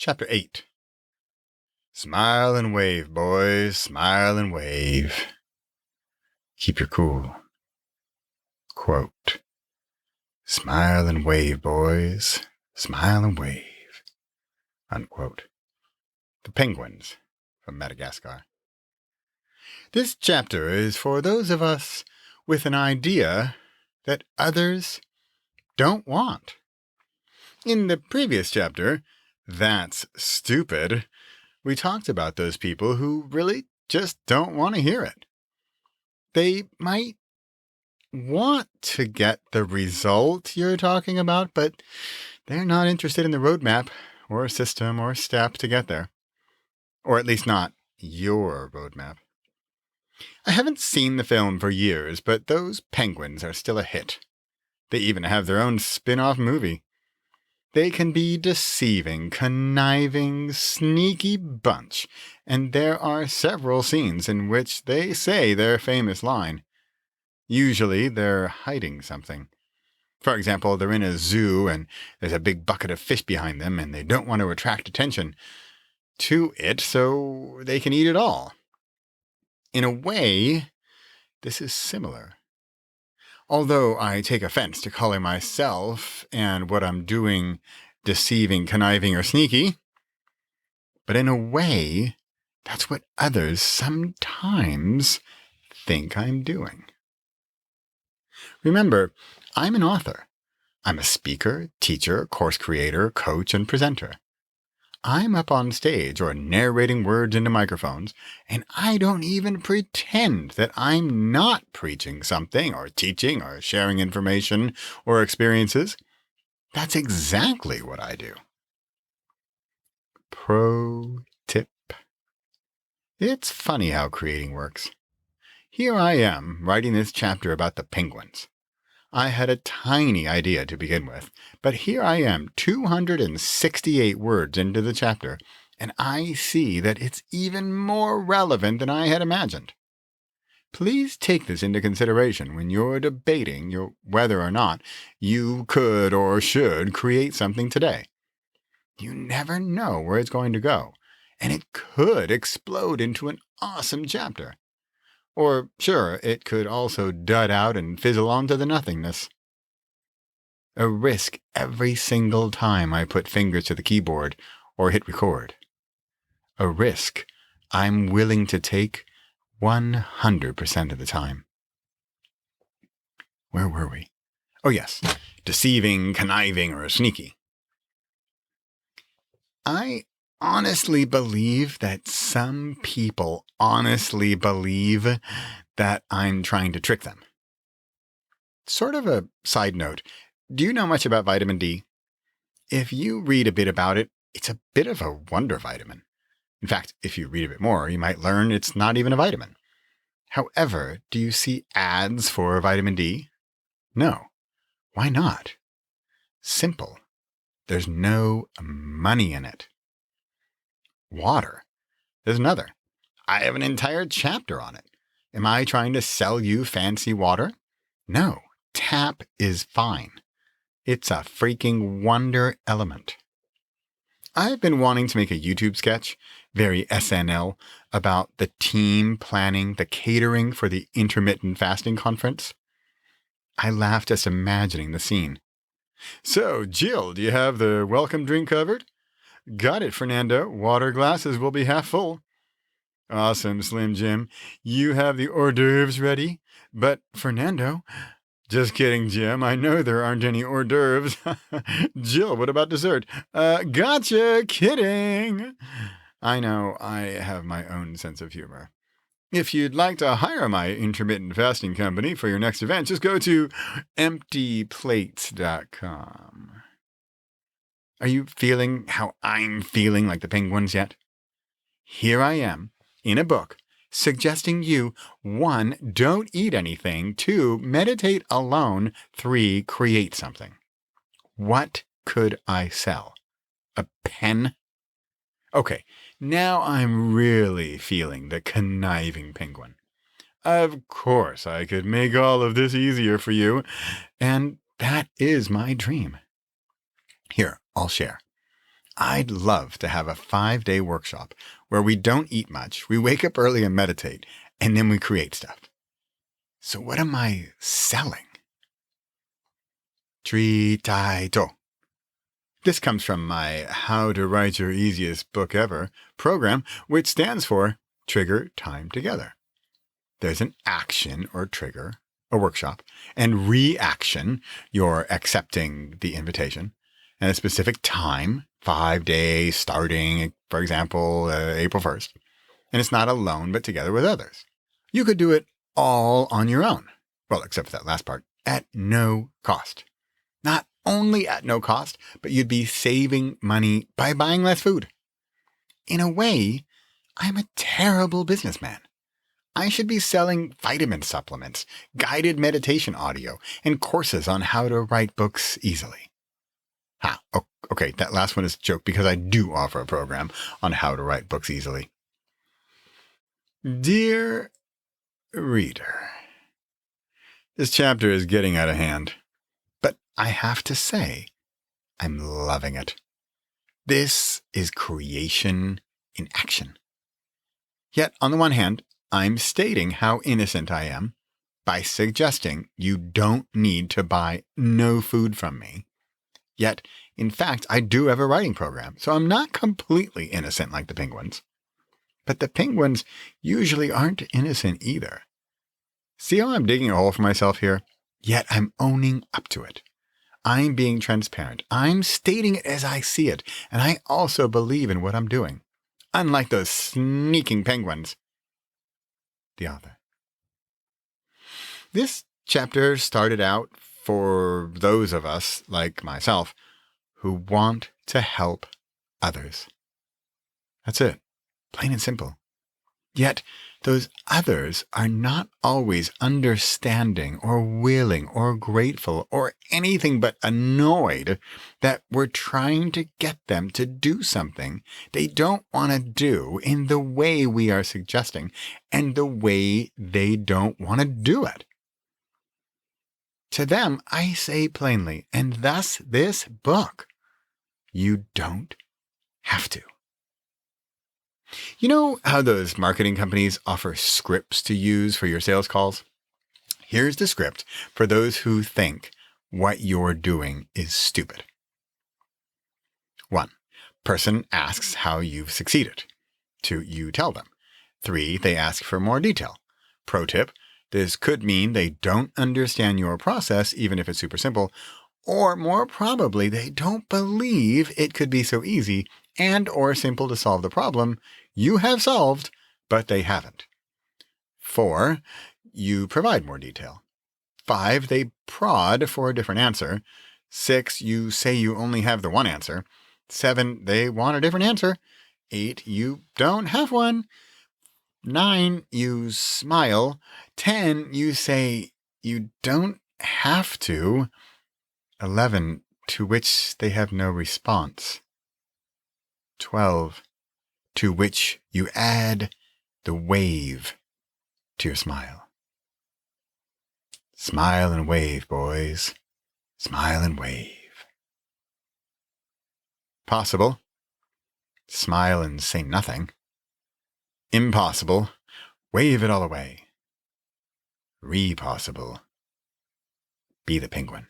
Chapter 8. Smile and wave, boys, smile and wave. Keep your cool. Quote. Smile and wave, boys, smile and wave. Unquote. The Penguins from Madagascar. This chapter is for those of us with an idea that others don't want. In the previous chapter, That's Stupid, we talked about those people who really just don't want to hear it. They might want to get the result you're talking about, but they're not interested in the roadmap or system or step to get there. Or at least not your roadmap. I haven't seen the film for years, but those penguins are still a hit. They even have their own spin-off movie. They can be deceiving, conniving, sneaky bunch, and there are several scenes in which they say their famous line. Usually they're hiding something. For example, they're in a zoo and there's a big bucket of fish behind them and they don't want to attract attention to it so they can eat it all. In a way, this is similar. Although I take offense to calling myself and what I'm doing deceiving, conniving, or sneaky, but in a way, that's what others sometimes think I'm doing. Remember, I'm an author. I'm a speaker, teacher, course creator, coach, and presenter. I'm up on stage or narrating words into microphones, and I don't even pretend that I'm not preaching something or teaching or sharing information or experiences. That's exactly what I do. Pro tip. It's funny how creating works. Here I am writing this chapter about the penguins. I had a tiny idea to begin with, but here I am 268 words into the chapter, and I see that it's even more relevant than I had imagined. Please take this into consideration when you're debating whether or not you could or should create something today. You never know where it's going to go, and it could explode into an awesome chapter. Or, sure, it could also dud out and fizzle onto the nothingness. A risk every single time I put fingers to the keyboard or hit record. A risk I'm willing to take 100% of the time. Where were we? Oh yes, deceiving, conniving, or sneaky. I honestly believe that some people honestly believe that I'm trying to trick them. Sort of a side note, do you know much about vitamin D? If you read a bit about it, it's a bit of a wonder vitamin. In fact, if you read a bit more, you might learn it's not even a vitamin. However, do you see ads for vitamin D? No. Why not? Simple. There's no money in it. Water. There's another. I have an entire chapter on it. Am I trying to sell you fancy water? No. Tap is fine. It's a freaking wonder element. I've been wanting to make a YouTube sketch, very SNL, about the team planning the catering for the intermittent fasting conference. I laughed just imagining the scene. So, Jill, do you have the welcome drink covered? Got it, Fernando. Water glasses will be half full. Awesome, Slim Jim. You have the hors d'oeuvres ready? But, Fernando... Just kidding, Jim. I know there aren't any hors d'oeuvres. Jill, what about dessert? Gotcha, kidding. I know, I have my own sense of humor. If you'd like to hire my intermittent fasting company for your next event, just go to emptyplates.com. Are you feeling how I'm feeling like the penguins yet? Here I am, in a book, suggesting you, 1, don't eat anything, 2, meditate alone, 3, create something. What could I sell? A pen? Okay, now I'm really feeling the conniving penguin. Of course, I could make all of this easier for you, and that is my dream. Here, I'll share. I'd love to have a 5-day workshop where we don't eat much, we wake up early and meditate, and then we create stuff. So what am I selling? Tritaito. This comes from my How to Write Your Easiest Book Ever program, which stands for Trigger Time Together. There's an action or trigger, a workshop, and reaction, you're accepting the invitation, and a specific time, 5 days starting, for example, April 1st. And it's not alone, but together with others. You could do it all on your own. Well, except for that last part, at no cost. Not only at no cost, but you'd be saving money by buying less food. In a way, I'm a terrible businessman. I should be selling vitamin supplements, guided meditation audio, and courses on how to write books easily. Okay, that last one is a joke because I do offer a program on how to write books easily. Dear reader, this chapter is getting out of hand, but I have to say, I'm loving it. This is creation in action. Yet, on the one hand, I'm stating how innocent I am by suggesting you don't need to buy no food from me. Yet, in fact, I do have a writing program, so I'm not completely innocent like the penguins. But the penguins usually aren't innocent either. See how I'm digging a hole for myself here? Yet I'm owning up to it. I'm being transparent. I'm stating it as I see it, and I also believe in what I'm doing. Unlike those sneaking penguins. The author. This chapter started out for those of us, like myself, who want to help others. That's it. Plain and simple. Yet, those others are not always understanding or willing or grateful or anything but annoyed that we're trying to get them to do something they don't want to do in the way we are suggesting and the way they don't want to do it. To them, I say plainly, and thus this book, you don't have to. You know how those marketing companies offer scripts to use for your sales calls? Here's the script for those who think what you're doing is stupid. 1. Person asks how you've succeeded. 2. You tell them. 3. They ask for more detail. Pro tip, this could mean they don't understand your process, even if it's super simple, or more probably they don't believe it could be so easy and or simple to solve the problem you have solved, but they haven't. 4, you provide more detail. 5, they prod for a different answer. 6, you say you only have the one answer. 7, they want a different answer. 8, you don't have one. 9, you smile. 10, you say you don't have to. 11, to which they have no response. 12, to which you add the wave to your smile. Smile and wave, boys. Smile and wave. Possible. Smile and say nothing. Impossible. Wave it all away. Repossible. Be the penguin.